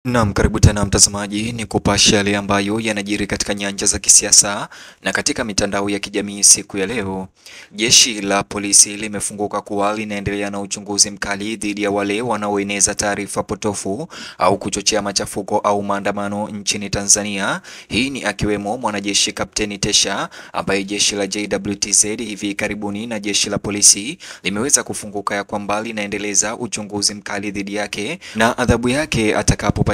Naam, karibu tena mtazamaji, ni kupasha yale ambayo yanajiri katika nyanja za kisiasa na katika mitandao ya kijamii siku ya leo. Jeshi la polisi limefunguka kuwa linaendelea na uchunguzi mkali dhidi ya wale wanaoeneza taarifa potofu au kuchochea machafuko au maandamano nchini Tanzania. Hii ni akiwemo mwanajeshi Kapteni Tesha ambaye jeshi la JWTZ hivi karibuni na jeshi la polisi limeweza kufunguka ya kwamba linaendeleza uchunguzi mkali dhidi yake na adhabu yake atakapopatikana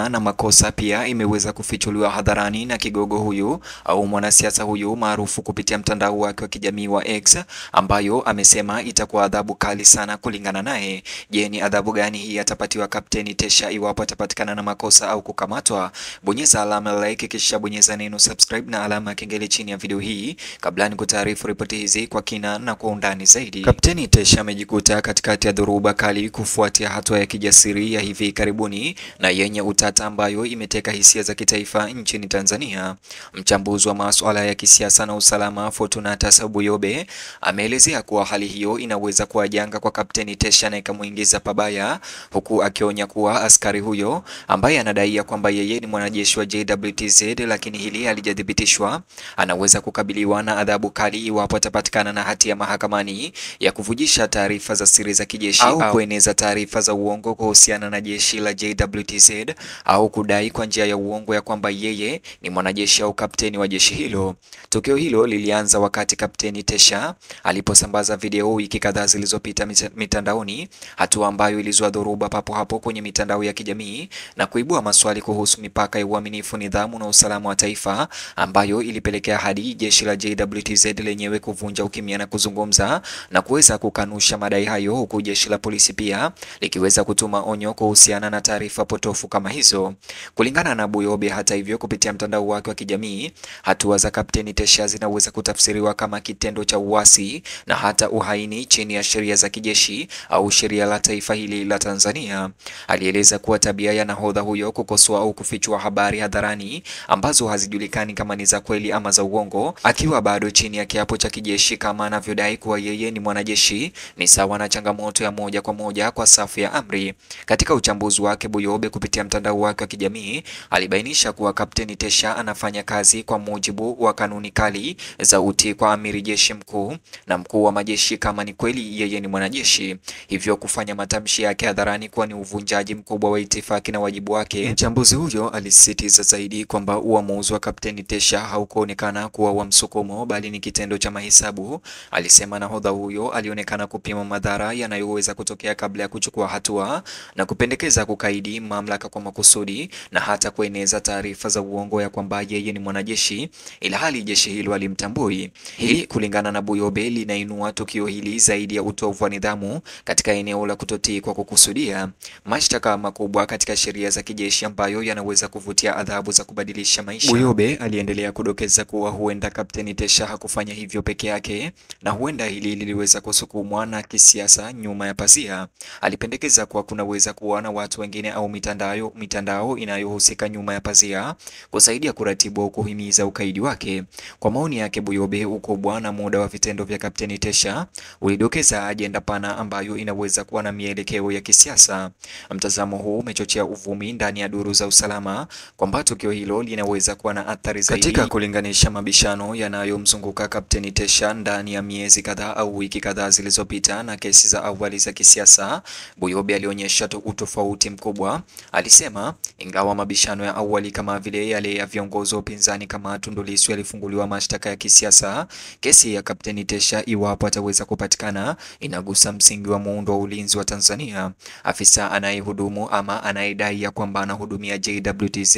na makosa pia imeweza kufichuliwa hadharani na kigogo huyu au mwanasiasa huyu maarufu kupitia mtandao wake wa kijamii wa X, ambayo amesema itakuwa adhabu kali sana kulingana naye. Je, ni adhabu gani hii atapatiwa Kapteni Tesha iwapo atapatikana na makosa au kukamatwa? Bonyeza alama like kisha bonyeza neno subscribe na alama ya kengele chini ya video hii kabla ni kutaarifu ripoti hizi kwa kina na kwa undani zaidi. Kapteni Tesha amejikuta katikati ya dhoruba kali kufuatia hatua ya kijasiri ya hivi karibuni na yenye utata ambayo imeteka hisia za kitaifa nchini Tanzania. Mchambuzi wa masuala ya kisiasa na usalama Fortunatus Buyobe ameelezea kuwa hali hiyo inaweza kuwa janga kwa Kapteni Tesha na ikamuingiza pabaya, huku akionya kuwa askari huyo ambaye anadai kwamba yeye ni mwanajeshi wa JWTZ lakini hili halijathibitishwa, anaweza kukabiliwa na adhabu kali iwapo atapatikana na hatia mahakamani ya kuvujisha taarifa za siri za kijeshi au kueneza taarifa za uongo kuhusiana na jeshi la JWTZ au kudai kwa njia ya uongo ya kwamba yeye ni mwanajeshi au kapteni wa jeshi hilo. Tukio hilo lilianza wakati Kapteni Tesha aliposambaza video wiki kadhaa zilizopita mitandaoni, hatua ambayo ilizua dhoruba papo hapo kwenye mitandao ya kijamii na kuibua maswali kuhusu mipaka ya uaminifu, nidhamu na usalama wa taifa, ambayo ilipelekea hadi jeshi la JWTZ lenyewe kuvunja ukimya na kuzungumza na kuweza kukanusha madai hayo, huku jeshi la polisi pia likiweza kutuma onyo kuhusiana na taarifa potofu kama hizo. Kulingana na Buyobe, hata hivyo, kupitia mtandao wake wa kijamii, hatua za Kapteni Tesha zinaweza kutafsiriwa kama kitendo cha uasi na hata uhaini chini ya sheria za kijeshi au sheria la taifa hili la Tanzania. Alieleza kuwa tabia ya nahodha huyo kukosoa au kufichua habari hadharani ambazo hazijulikani kama ni za kweli ama za uongo, akiwa bado chini ya kiapo cha kijeshi kama anavyodai kuwa yeye ni mwanajeshi, ni sawa na changamoto ya moja kwa moja kwa safu ya amri. Katika uchambuzi wake, Buyobe kupitia mtandao wake wa kijamii alibainisha kuwa Kapteni Tesha anafanya kazi kwa mujibu wa kanuni kali za utii kwa amiri jeshi mkuu na mkuu wa majeshi kama ni kweli yeye ni mwanajeshi, hivyo kufanya matamshi yake hadharani kuwa ni uvunjaji mkubwa wa itifaki na wajibu wake. Mchambuzi huyo alisisitiza zaidi kwamba uamuzi wa Kapteni Tesha haukuonekana kuwa wa msukumo bali ni kitendo cha mahesabu. Alisema nahodha huyo alionekana kupima madhara yanayoweza kutokea kabla ya kuchukua hatua na kupendekeza kukaidi mamlaka kwa makusudi na hata kueneza taarifa za uongo ya kwamba yeye ni mwanajeshi ila hali jeshi hilo alimtambui. Hili kulingana na Buyobe linainua tukio hili zaidi ya utovu wa nidhamu katika eneo la kutotii kwa kukusudia, mashtaka makubwa katika sheria za kijeshi ambayo yanaweza kuvutia adhabu za kubadilisha maisha. Buyobe aliendelea kudokeza kuwa huenda Kapteni Tesha hakufanya hivyo peke yake na huenda hili liliweza kusukumwa na kisiasa nyuma ya pazia. Alipendekeza kuwa kunaweza kuwa na watu wengine au mitandao inayohusika nyuma ya pazia kusaidia kuratibu au kuhimiza ukaidi wake. Kwa maoni yake Buyobe, ukubwa na muda wa vitendo vya Kapteni Tesha ulidokeza ajenda pana ambayo inaweza kuwa na mielekeo ya kisiasa. Mtazamo huu umechochea uvumi ndani ya duru za usalama kwamba tukio hilo linaweza kuwa na athari zaidi. Katika kulinganisha mabishano yanayomzunguka Kapteni Tesha ndani ya miezi kadhaa au wiki kadhaa zilizopita na kesi za awali za kisiasa, Buyobe alionyesha utofauti mkubwa. Alisema ingawa mabishano ya awali kama vile yale ya viongozi wa upinzani kama Tundu Lissu yalifunguliwa mashtaka ya kisiasa, kesi ya Kapteni Tesha iwapo ataweza kupatikana inagusa msingi wa muundo wa ulinzi wa Tanzania. Afisa anayehudumu ama anayedai ya kwamba anahudumia JWTZ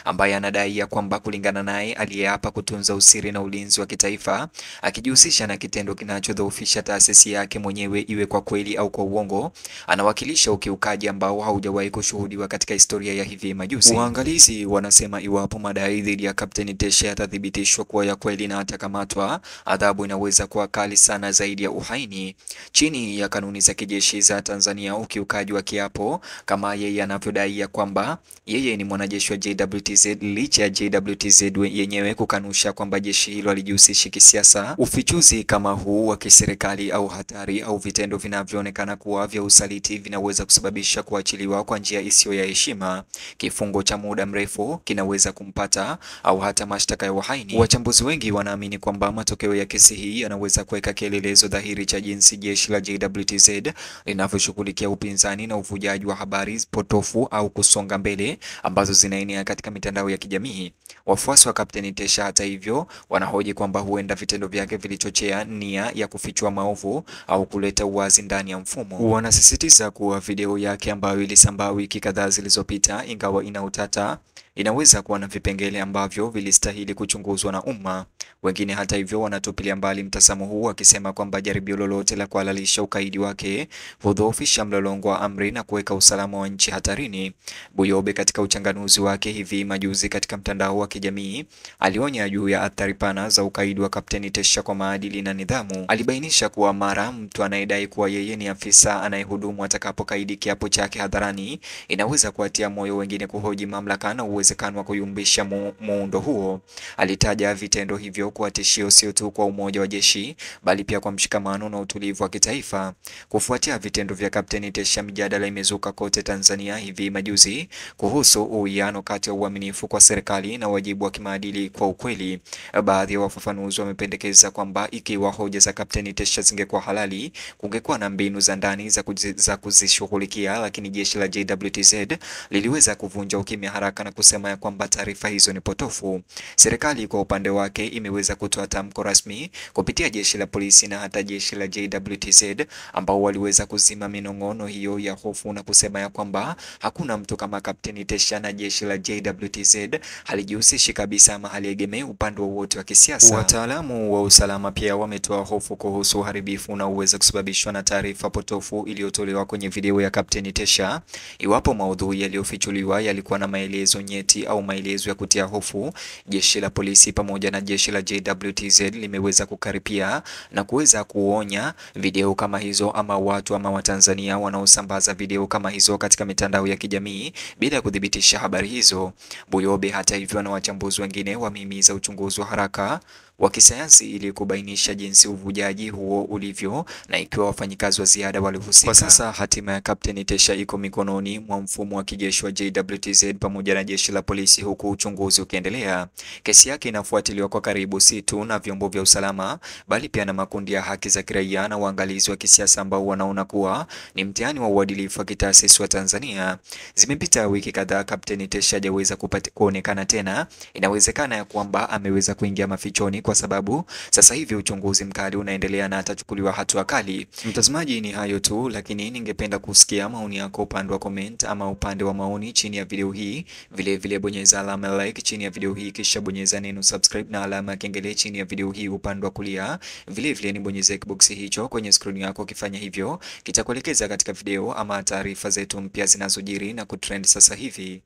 ambaye anadai ya kwamba kulingana naye aliyeapa kutunza usiri na ulinzi wa kitaifa, akijihusisha na kitendo kinachodhoofisha taasisi yake mwenyewe iwe kwa kweli au kwa uongo, anawakilisha ukiukaji ambao haujawahi kushuhudiwa katika historia ya hivi majuzi. Waangalizi wanasema iwapo madai dhidi ya Kapteni Tesha yatathibitishwa kuwa ya kweli na atakamatwa, adhabu inaweza kuwa kali sana zaidi ya uhaini. Chini ya kanuni za kijeshi za Tanzania, ukiukaji wa kiapo kama yeye anavyodai ya kwamba yeye ni mwanajeshi wa JWTZ licha ya JWTZ yenyewe kukanusha kwamba jeshi hilo alijihusishi kisiasa, ufichuzi kama huu wa kiserikali au hatari au vitendo vinavyoonekana kuwa vya usaliti vinaweza kusababisha kuachiliwa kwa njia isiyo ya heshima, kifungo cha muda mrefu kinaweza kumpata au hata mashtaka ya uhaini. Wachambuzi wengi wanaamini kwamba matokeo ya kesi hii yanaweza kuweka kielelezo dhahiri cha jinsi jeshi la JWTZ linavyoshughulikia upinzani na uvujaji wa habari potofu au kusonga mbele ambazo zinaenea katika mitandao ya kijamii. Wafuasi wa Kapteni Tesha, hata hivyo, wanahoji kwamba huenda vitendo vyake vilichochea nia ya kufichua maovu au kuleta uwazi ndani ya mfumo. Wanasisitiza kuwa video yake ambayo ilisambaa wiki kadhaa zilizopita, ingawa ina utata, inaweza kuwa na vipengele ambavyo vilistahili kuchunguzwa na umma. Wengine hata hivyo wanatupilia mbali mtazamo huu, wakisema kwamba jaribio lolote la kuhalalisha ukaidi wake hudhoofisha mlolongo wa amri na kuweka usalama wa nchi hatarini. Buyobe katika uchanganuzi wake hivi majuzi katika mtandao wa kijamii alionya juu ya athari pana za ukaidi wa Kapteni Tesha kwa maadili na nidhamu. Alibainisha kuwa mara mtu anayedai kuwa yeye ni afisa anayehudumu atakapokaidi kiapo chake hadharani, inaweza kuatia moyo wengine kuhoji mamlaka na uwezekano wa kuyumbisha muundo huo. Alitaja vitendo hivyo kuwa tishio sio tu kwa umoja wa jeshi bali pia kwa mshikamano na utulivu wa kitaifa. Kufuatia vitendo vya Kapteni Tesha, mijadala imezuka kote Tanzania hivi majuzi kuhusu uwiano kati ya uaminifu kwa serikali na wajibu wa kimaadili kwa ukweli. Baadhi ya wafafanuzi wamependekeza kwamba ikiwa hoja za Kapteni Tesha zingekuwa halali, kungekuwa na mbinu za ndani za kuzishughulikia, lakini jeshi la JWTZ liliweza kuvunja ukimya haraka na kusema ya kwamba taarifa hizo ni potofu. Serikali kwa upande wake imeweza kutoa tamko rasmi kupitia jeshi la polisi na hata jeshi la JWTZ ambao waliweza kuzima minong'ono hiyo ya hofu na kusema ya kwamba hakuna mtu kama Kapteni Tesha na jeshi la JWTZ halijihusishi kabisa ama haliegemei upande wowote wa kisiasa. Wataalamu wa usalama pia wametoa hofu kuhusu uharibifu unaoweza kusababishwa na taarifa potofu iliyotolewa kwenye video ya Kapteni Tesha. Iwapo maudhui yaliyofichuliwa yalikuwa na maelezo nyeti au maelezo ya kutia hofu, jeshi la polisi pamoja na jeshi la JWTZ limeweza kukaripia na kuweza kuonya video kama hizo ama watu ama Watanzania wanaosambaza video kama hizo katika mitandao ya kijamii bila kudhibitisha habari hizo. Buyobe hata hivyo na wachambuzi wengine wamehimiza uchunguzi wa haraka wa kisayansi ili kubainisha jinsi uvujaji huo ulivyo na ikiwa wafanyikazi wa ziada walihusika. Kwa sasa hatima ya Kapteni Tesha iko mikononi mwa mfumo wa kijeshi wa JWTZ pamoja na jeshi la polisi, huku uchunguzi ukiendelea. Kesi yake inafuatiliwa kwa karibu si tu na vyombo vya usalama bali pia na makundi ya haki za kiraia na waangalizi wa kisiasa ambao wanaona kuwa ni mtihani wa uadilifu wa kitaasisi wa Tanzania. Zimepita wiki kadhaa, Kapteni Tesha hajaweza kuonekana tena. Inawezekana ya kwamba ameweza kuingia mafichoni kwa sababu sasa hivi uchunguzi mkali unaendelea na atachukuliwa hatua kali. Mtazamaji, ni hayo tu, lakini ningependa kusikia maoni yako upande wa comment ama upande wa maoni chini ya video hii. Vile bonyeza alama ya like chini ya video hii, kisha bonyeza neno subscribe na alama ya kengele chini ya video hii upande wa kulia. Vile ni bonyeza kiboksi hicho kwenye screen yako. Ukifanya hivyo kitakuelekeza katika video ama taarifa zetu mpya zinazojiri na kutrend sasa hivi.